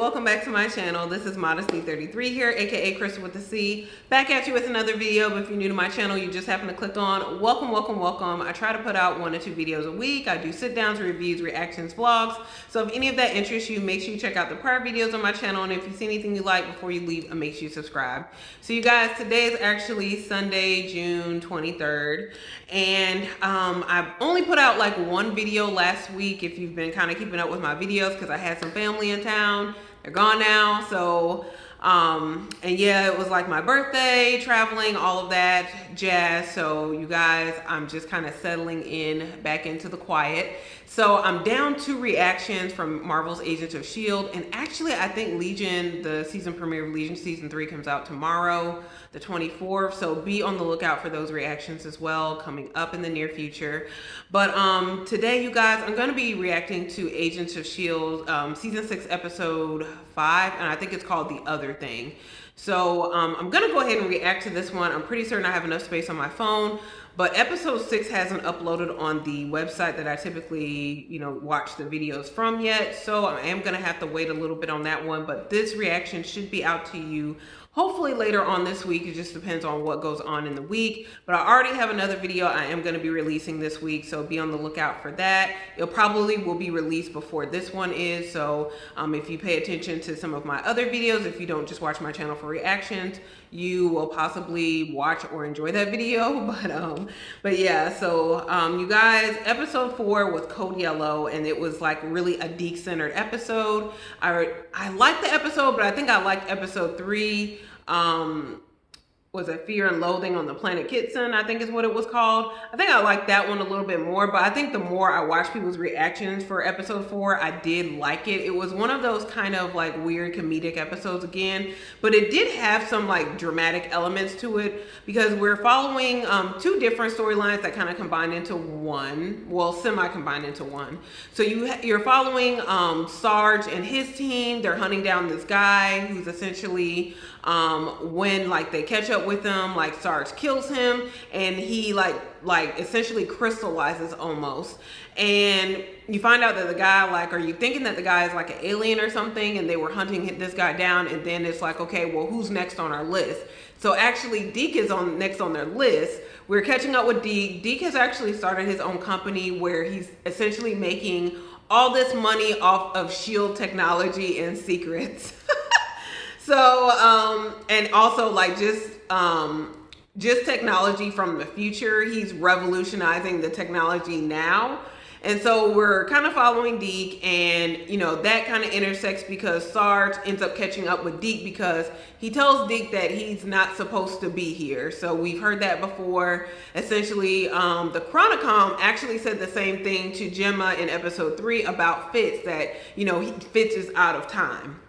welcome back to my channel. This is Modesty33 here, aka Crystal with the C. Back at you with another video, but if you're new to my channel, you just happen to click on, welcome. I try to put out 1 to 2 videos a week. I do sit downs, reviews, reactions, vlogs. So if any of that interests you, make sure you check out the prior videos on my channel, and if you see anything you like before you leave, make sure you subscribe. So you guys, today is actually Sunday, June 23rd, and I've only put out like 1 video last week if you've been kind of keeping up with my videos, because I had some family in town. They're gone now. So and yeah, it was like my birthday, traveling, all of that jazz. So you guys, I'm just kind of settling in back into the quiet. So I'm down 2 reactions from Marvel's Agents of S.H.I.E.L.D. And actually, I think Legion, the season premiere of Legion season 3 comes out tomorrow, the 24th. So be on the lookout for those reactions as well, coming up in the near future. But today, you guys, I'm going to be reacting to Agents of S.H.I.E.L.D. Season 6, episode 5, and I think it's called The Other Thing. So I'm going to go ahead and react to this one. I'm pretty certain I have enough space on my phone. But episode 6 hasn't uploaded on the website that I typically, watch the videos from yet. So I am going to have to wait a little bit on that one. But this reaction should be out to you hopefully later on this week. It just depends on what goes on in the week. But I already have another video I am going to be releasing this week. So be on the lookout for that. It probably will be released before this one is. So if you pay attention to some of my other videos, if you don't just watch my channel for reactions, you will possibly watch or enjoy that video. But yeah, so you guys, episode 4 was Code Yellow, and it was like really a Deke-centered episode. I liked the episode, but I think I liked episode 3. Was it Fear and Loathing on the Planet Kitson, I think is what it was called. I think I liked that one a little bit more, but I think the more I watched people's reactions for episode 4, I did like it. It was one of those kind of like weird comedic episodes again, but it did have some like dramatic elements to it, because we're following 2 different storylines that kind of combine into one, well, semi-combined into one. So you're following Sarge and his team. They're hunting down this guy who's essentially, when like they catch up with him, like Sarge kills him, and he like essentially crystallizes almost. And you find out that the guy, like, are you thinking that the guy is like an alien or something, and they were hunting this guy down, and then it's like, okay, well, who's next on our list? So actually Deke is next on their list. We're catching up with Deke. Deke has actually started his own company where he's essentially making all this money off of S.H.I.E.L.D. technology and secrets. So, and also like just technology from the future. He's revolutionizing the technology now. And so we're kind of following Deke, and that kind of intersects because Sarge ends up catching up with Deke because he tells Deke that he's not supposed to be here. So we've heard that before. Essentially, the Chronicom actually said the same thing to Gemma in episode 3 about Fitz, that, Fitz is out of time.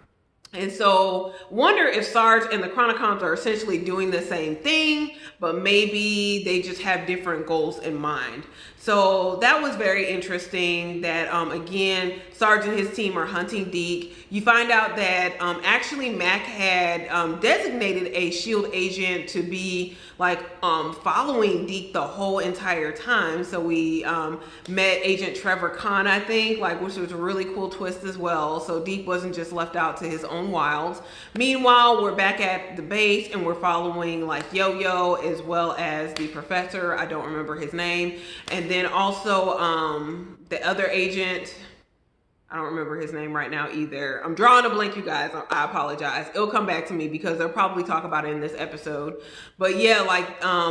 And so wonder if Sarge and the Chronicoms are essentially doing the same thing, but maybe they just have different goals in mind. So that was very interesting that, again, Sarge and his team are hunting Deke. You find out that actually Mac had designated a S.H.I.E.L.D. agent to be like following Deke the whole entire time. So we met Agent Trevor Khan, I think, which was a really cool twist as well. So Deke wasn't just left out to his own wilds. Meanwhile, we're back at the base, and we're following like Yo-Yo as well as the professor. I don't remember his name. And then also the other agent, I don't remember his name right now either. I'm drawing a blank, you guys. I apologize. It'll come back to me because they'll probably talk about it in this episode. But yeah,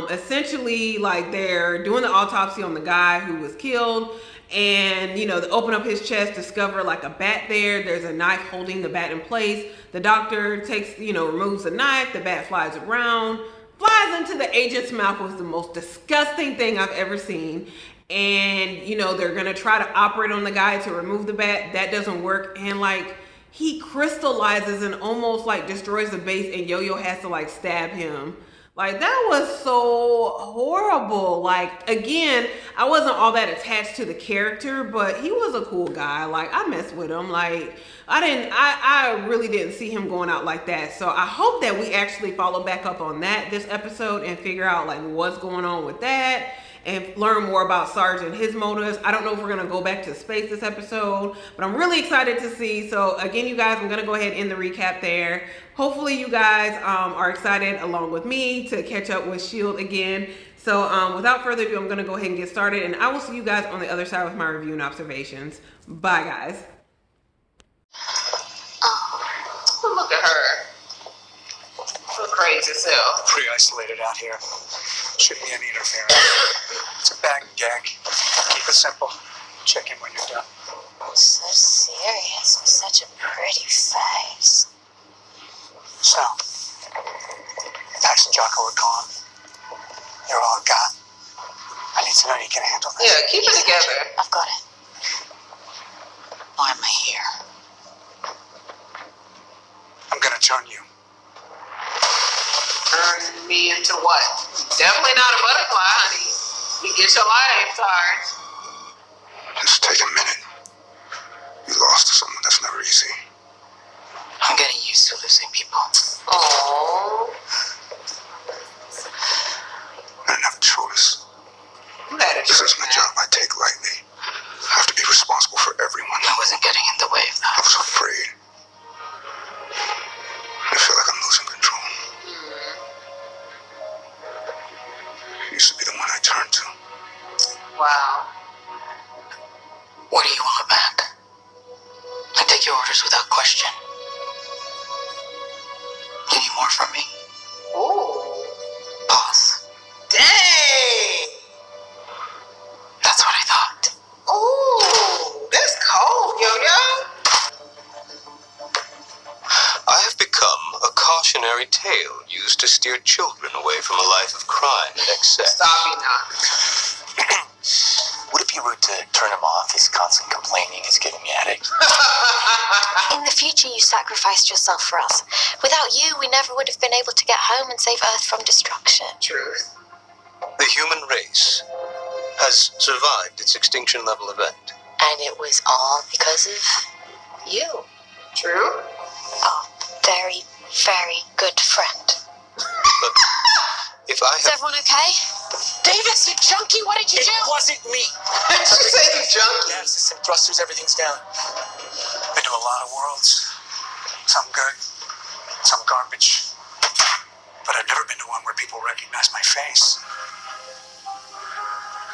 essentially, they're doing the autopsy on the guy who was killed. And, they open up his chest, discover like a bat there. There's a knife holding the bat in place. The doctor takes, removes the knife. The bat flies around, flies into the agent's mouth. Was the most disgusting thing I've ever seen. And they're gonna try to operate on the guy to remove the bat. That doesn't work, and he crystallizes and almost destroys the base, and Yo-Yo has to stab him. That was so horrible. Again, I wasn't all that attached to the character, but he was a cool guy. I messed with him. I really didn't see him going out like that. So I hope that we actually follow back up on that this episode and figure out what's going on with that. and learn more about Sarge and his motives. I don't know if we're going to go back to space this episode, but I'm really excited to see. So again, you guys, I'm going to go ahead and end the recap there. Hopefully you guys are excited along with me to catch up with S.H.I.E.L.D. again. So without further ado, I'm going to go ahead and get started, and I will see you guys on the other side with my review and observations. Bye, guys. Oh, look at her. Look crazy self. Pretty isolated out here. Shouldn't be any interference. It's a bag and gag. Keep it simple. Check in when you're done. So serious with such a pretty face. So, Pax and Jocko are gone. You're all I've got. I need to know you can handle this. Yeah, keep it together. I've got it. Why am I here? I'm gonna turn you. Turn me into what? Definitely not a butterfly, honey. You get your life, Sarge. Just take a minute. You lost someone, that's never easy. I'm getting used to losing people. Oh, I didn't have a choice. you had a This choice, isn't a man. job I take lightly. I have to be responsible for everyone. I wasn't getting in the way of I that. was afraid. I feel like I'm losing control. You used to be the one I turned to. Wow. What do you want back? I take your orders without question. You need more from me? Ooh. Boss. Dang. That's what I thought. Ooh, that's cold, yo-yo. I have become a cautionary tale used to steer children away from a life of crime and excess. Stop, Enoch. Would it be rude to turn him off? His constant complaining is giving me a headache. In the future, you sacrificed yourself for us. Without you, we never would have been able to get home and save Earth from destruction. Truth. The human race has survived its extinction level event. And it was all because of you. True. Oh, very, very good friend. But if I Is have... everyone okay? Davis, you junkie, what did you do? It wasn't me. She said you junkie. Yeah, system thrusters, everything's down. Been to a lot of worlds. Some good, some garbage. But I've never been to one where people recognize my face.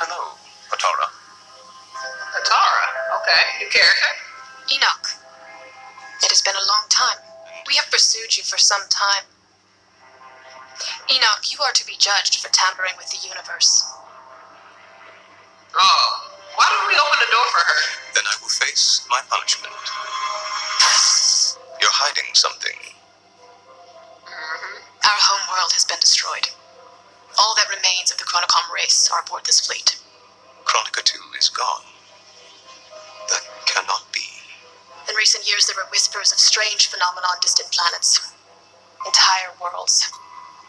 Hello, Atara. Atara. Okay. New character. Enoch, it has been a long time. We have pursued you for some time. Enoch, you are to be judged for tampering with the universe. Oh. Why don't we open the door for her? Then I will face my punishment. You're hiding something. Our home world has been destroyed. All that remains of the Chronicom race are aboard this fleet. Chronica 2 is gone. That cannot be. In recent years, there were whispers of strange phenomena on distant planets. Entire worlds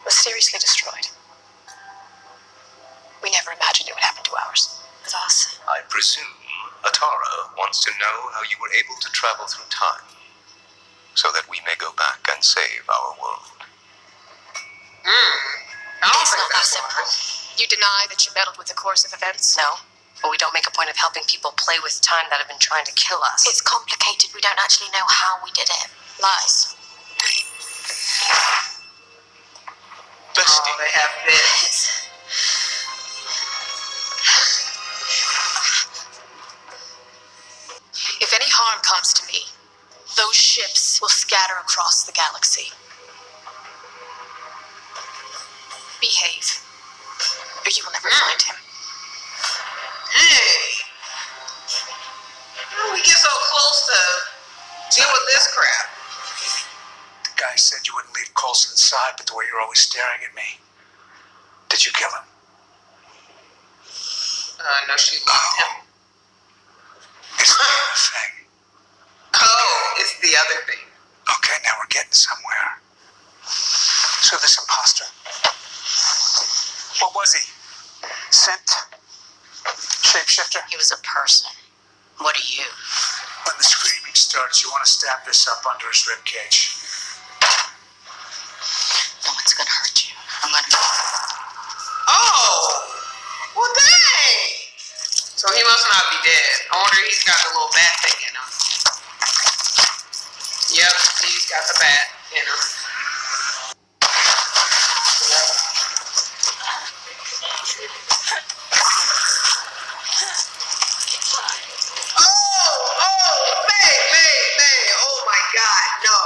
mysteriously destroyed. We never imagined it would happen to ours. With us. I presume Atara wants to know how you were able to travel through time, so that we may go back and save our world. I don't It's think not that that's simple. wise. You deny that you meddled with the course of events? No, but we don't make a point of helping people play with time that have been trying to kill us. It's complicated. We don't actually know how we did it. Lies. Bestie, Oh, they have this. If any harm comes to me, those ships will scatter across the galaxy. Behave, or you will never find him. Dang. How do we get so close to deal with this crap? The guy said you wouldn't leave Coulson's side, but the way you're always staring at me. Did you kill him? No, she loved him. It's the other thing. Oh, it's the other thing. Okay, now we're getting somewhere. So this imposter. What was he? Synth? Shapeshifter? He was a person. What are you? When the screaming starts, you want to stab this up under his ribcage. No one's gonna hurt you. I'm gonna... Oh! Well, dang! So he must not be dead. I wonder if he's got the little bat thing in him. Yep, he's got the bat in him. May. Oh my God, no.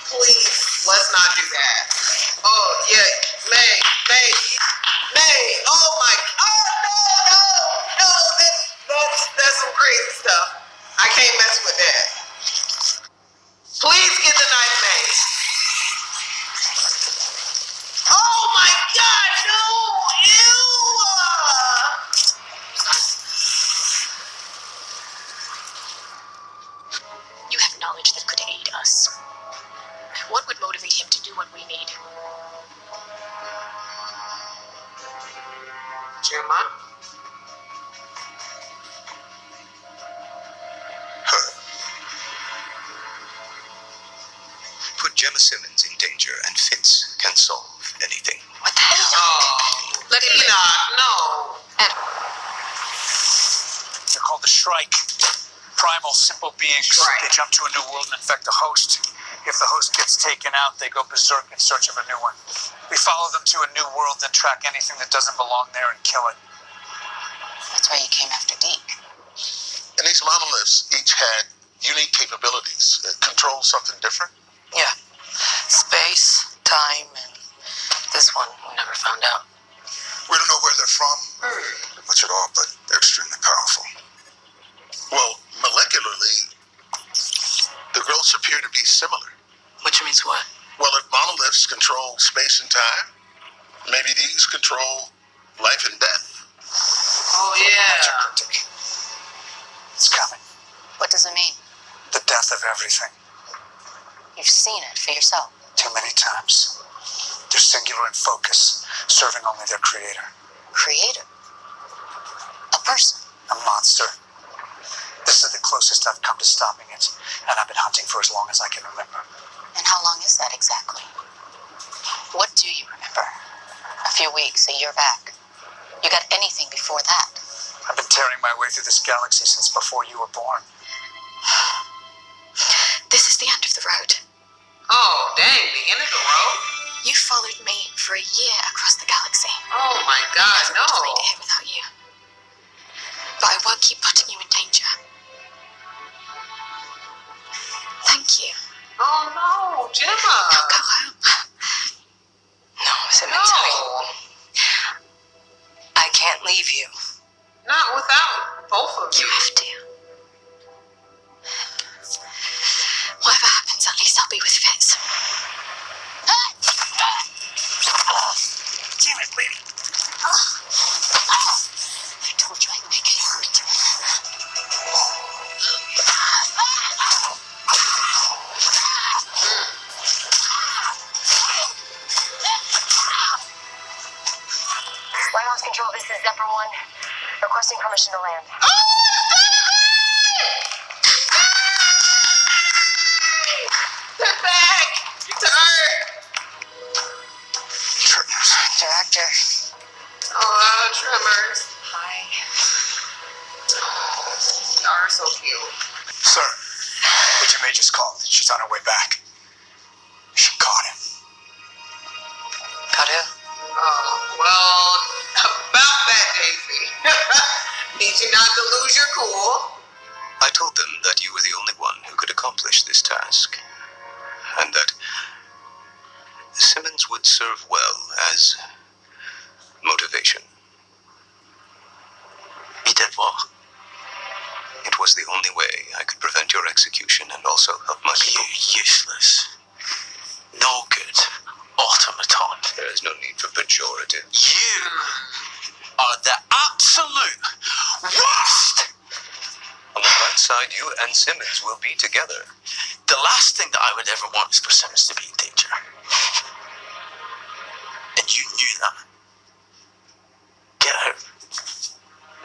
Please, let's not do that. Oh yeah, May. Oh my, no. That's some crazy stuff. I can't mess with that. Please get the knife, May. Oh my God, no! Ew! You have knowledge that could aid us. What would motivate him to do what we need? Gemma? Her. Put Gemma Simmons in danger, and Fitz can solve anything. What the hell? Oh, Let him Enoch, no. They're called the Shrike. Primal, simple beings. Shrike. They jump to a new world and infect the host. If the host gets taken out, they go berserk in search of a new one. We follow them to a new world, then track anything that doesn't belong there and kill it. That's why you came after Deke. And these monoliths each had unique capabilities. Control something different. Yeah. Space, time, and this one we never found out. We don't know where they're from, much at all, but they're extremely powerful. Well, molecularly, the growths appear to be similar. Which means what? Well, if monoliths control space and time, maybe these control life and death. Oh yeah. Cryptic. It's coming. What does it mean? The death of everything. You've seen it for yourself. Too many times. They're singular in focus, serving only their creator. Creator. A person. A monster. This is the closest I've come to stopping it, and I've been hunting for as long as I can remember. And how long is that exactly? What do you remember? A few weeks, a year back. You got anything before that? I've been tearing my way through this galaxy since before you were born. This is the end of the road. Oh, dang, the end of the road? You followed me for a year across the galaxy. Oh my God, I no. would have made it here without you. But I won't keep putting you in danger. Thank you. Oh no, Gemma. Now go home. No, Simmons. No, I can't leave you. not without both of You you. have to. Whatever happens, at least I'll be with Fitz. Damn it, lady. I told you I'd make it hurt. Lighthouse Control, this is Zephyr 1. Requesting permission to land. Get back to Earth. Director. Oh, Tremors. Hi. Y'all are so cute. Sir, Major May just called. She's on her way back. She caught him. Got who? Oh, well, about that, Daisy. Need you not to lose your cool. I told them that you were the only one who could accomplish this task, and that Simmons would serve well as motivation. He did what? It was the only way I could prevent your execution and also help my people. You useless. No good. Automaton. There is no need for pejorative. You are the absolute worst. On the right side, you and Simmons will be together. The last thing that I would ever want is for Simmons to be in danger. And you knew that. Get out.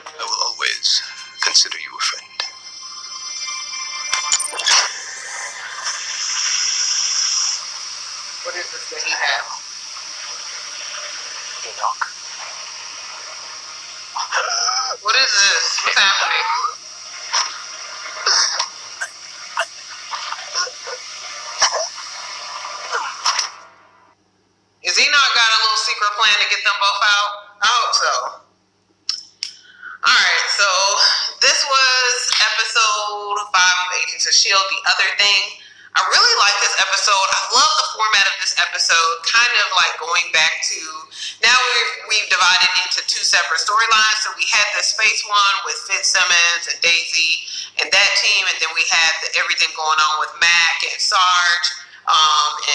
I will always consider you a friend. What is this that he has? Enoch. What is this? What's happening? Is Enoch got a little secret plan to get them both out? I hope so. Alright, so this was episode 5 of Agents of S.H.I.E.L.D., The Other Thing. I really like this episode. I love the format of this episode, kind of like going back to, now we've divided into 2 separate storylines. So we had the space one with Fitzsimmons and Daisy and that team, and then we had everything going on with Mac and Sarge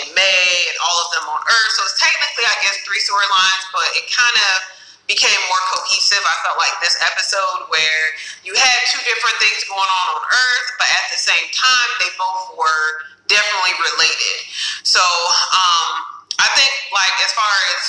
and May and all of them on Earth. So it's technically, I guess, 3 storylines, but it kind of became more cohesive. I felt like this episode where you had 2 different things going on Earth, but at the same time, they both were definitely related. So I think, like, as far as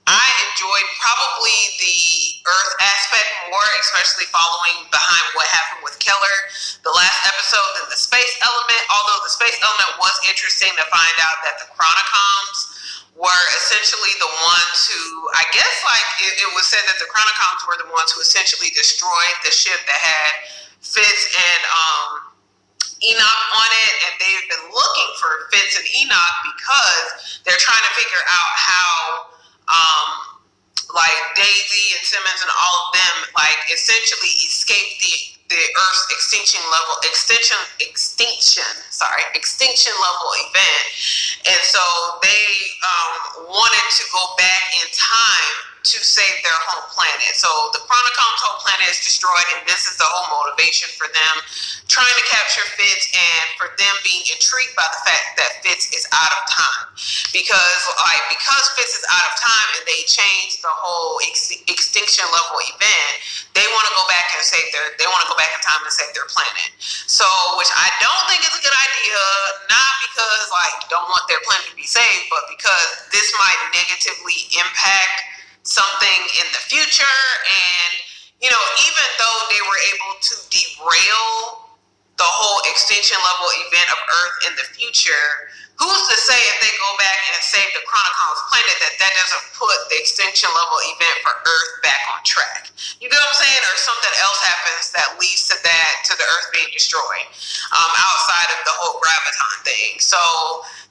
I enjoyed probably the Earth aspect more, especially following behind what happened with Keller the last episode, than the space element. Although the space element was interesting to find out that the Chronicoms were essentially the ones who, I guess, like, it was said that the Chronicoms were the ones who essentially destroyed the ship that had Fitz and Enoch on it, and they've been looking for Fitz and Enoch because they're trying to figure out how like Daisy and Simmons and all of them like essentially escaped the Earth's extinction level event, and so they wanted to go back in time to save their home planet. So the Chronicom's home planet is destroyed, and this is the whole motivation for them trying to capture Fitz, and for them being intrigued by the fact that Fitz is out of time. Because Fitz is out of time and they changed the whole extinction level event, they want to go back and they want to go back in time and save their planet. So, which I don't think is a good idea, not because like don't want their planet to be saved, but because this might negatively impact something in the future. And even though they were able to derail the whole extinction level event of Earth in the future, who's to say if they go back and save the Chronicom's planet that doesn't put the extinction level event for Earth back on track? You get what I'm saying? Or something else happens that leads to the Earth being destroyed outside of the whole graviton thing. So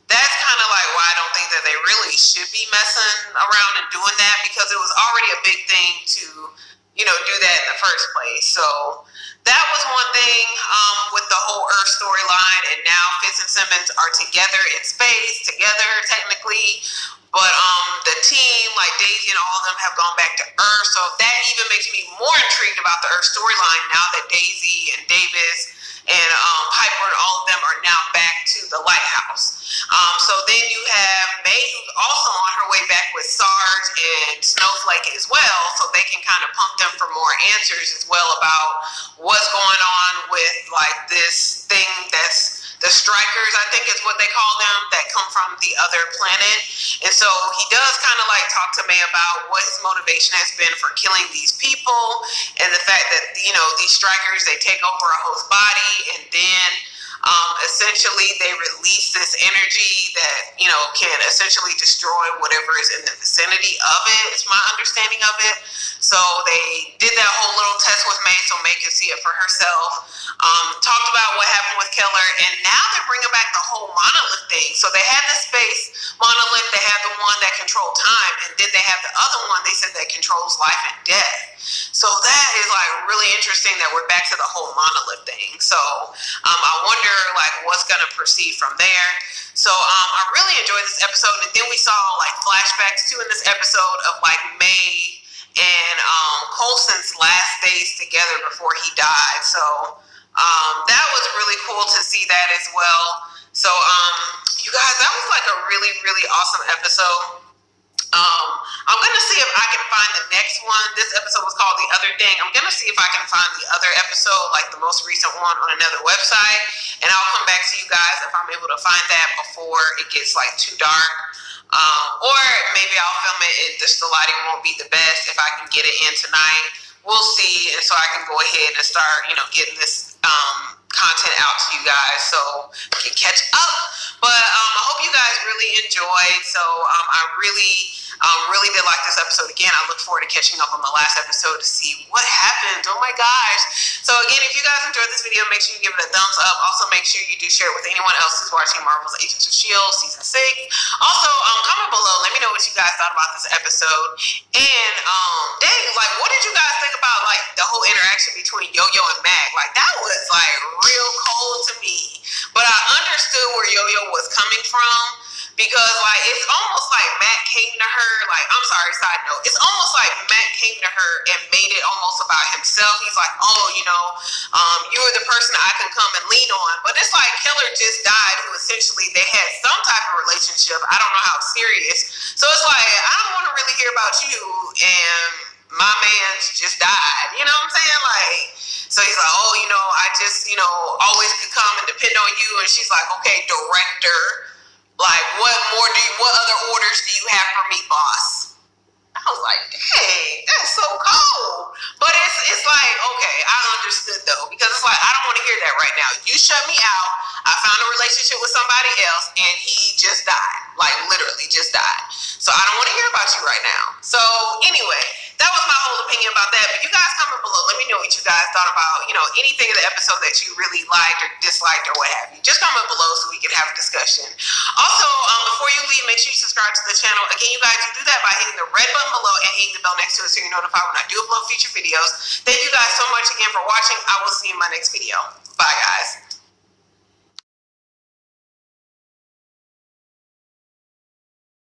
that's kind of like why I don't think that they really should be messing around and doing that, because it was already a big thing to do that in the first place. So that was one thing with the whole Earth storyline, and now Fitz and Simmons are together in space, together technically, but the team, like Daisy and all of them, have gone back to Earth, so that even makes me more intrigued about the Earth storyline now that Daisy and Davis and Piper and all of them are now back to the lighthouse. So then you have May, who's also on her way back with Sarge and Snowflake as well, so they can kind of pump them for more answers as well about what's going on with like this thing that's the strikers, I think is what they call them, that come from the other planet. And so he does kind of like talk to May about what his motivation has been for killing these people, and the fact that these strikers, they take over a host body, and then essentially they release this energy that can essentially destroy whatever is in the vicinity of it. It's my understanding of it. So they did that whole little test with May so May could see it for herself. Talked about what happened with Keller, and now they're bringing back the whole monolith thing. So they had the space monolith, they had the one that controlled time, and then they have the other one they said that controls life and death. So that is like really interesting that we're back to the whole monolith thing. So I wonder like what's gonna proceed from there. So I really enjoyed this episode, and then we saw like flashbacks too in this episode of like May and Coulson's last days together before he died. So that was really cool to see that as well. So you guys, that was like a really, really awesome episode. I'm gonna see if I can find the next one. This episode was called The Other Thing. I'm gonna see if I can find the other episode, like the most recent one, on another website, and I'll come back to you guys if I'm able to find that before it gets like too dark. Or maybe I'll film it and just the lighting won't be the best if I can get it in tonight. We'll see, and so I can go ahead and start getting this content out to you guys so we can catch up. But I hope you guys really enjoyed. So I Really did like this episode. Again, I look forward to catching up on the last episode to see what happened. Oh my gosh. So again, if you guys enjoyed this video, make sure you give it a thumbs up. Also, make sure you do share it with anyone else who's watching Marvel's Agents of S.H.I.E.L.D. Season 6. Also, comment below. Let me know what you guys thought about this episode. And, dang, like, what did you guys think about, like, the whole interaction between Yo-Yo and Mag? Like, that was, like, real cold to me. But I understood where Yo-Yo was coming from. Because, like, it's almost like Matt came to her, like, I'm sorry, side note, it's almost like Matt came to her and made it almost about himself. He's like, oh, you know, you're the person I can come and lean on. But it's like Keller just died, who essentially they had some type of relationship. I don't know how serious. So it's like, I don't want to really hear about you, and my man just died. You know what I'm saying? Like, so he's like, oh, you know, I just, you know, always could come and depend on you. And she's like, okay, director. Like, what other orders do you have for me, boss? I was like, dang, that's so cold. But it's like, okay, I understood though, because it's like, I don't want to hear that right now. You shut me out. I found a relationship with somebody else, and he just died. Like, literally just died. So I don't want to hear about you right now. So anyway, that was my whole opinion about that. But you guys comment below. Let me know what you guys thought about, you know, anything in the episode that you really liked or disliked or what have you. Just comment below so we can have a discussion. Also, before you leave, make sure you subscribe to the channel. Again, you guys can do that by hitting the red button below and hitting the bell next to it so you're notified when I do upload future videos. Thank you guys so much again for watching. I will see you in my next video. Bye, guys.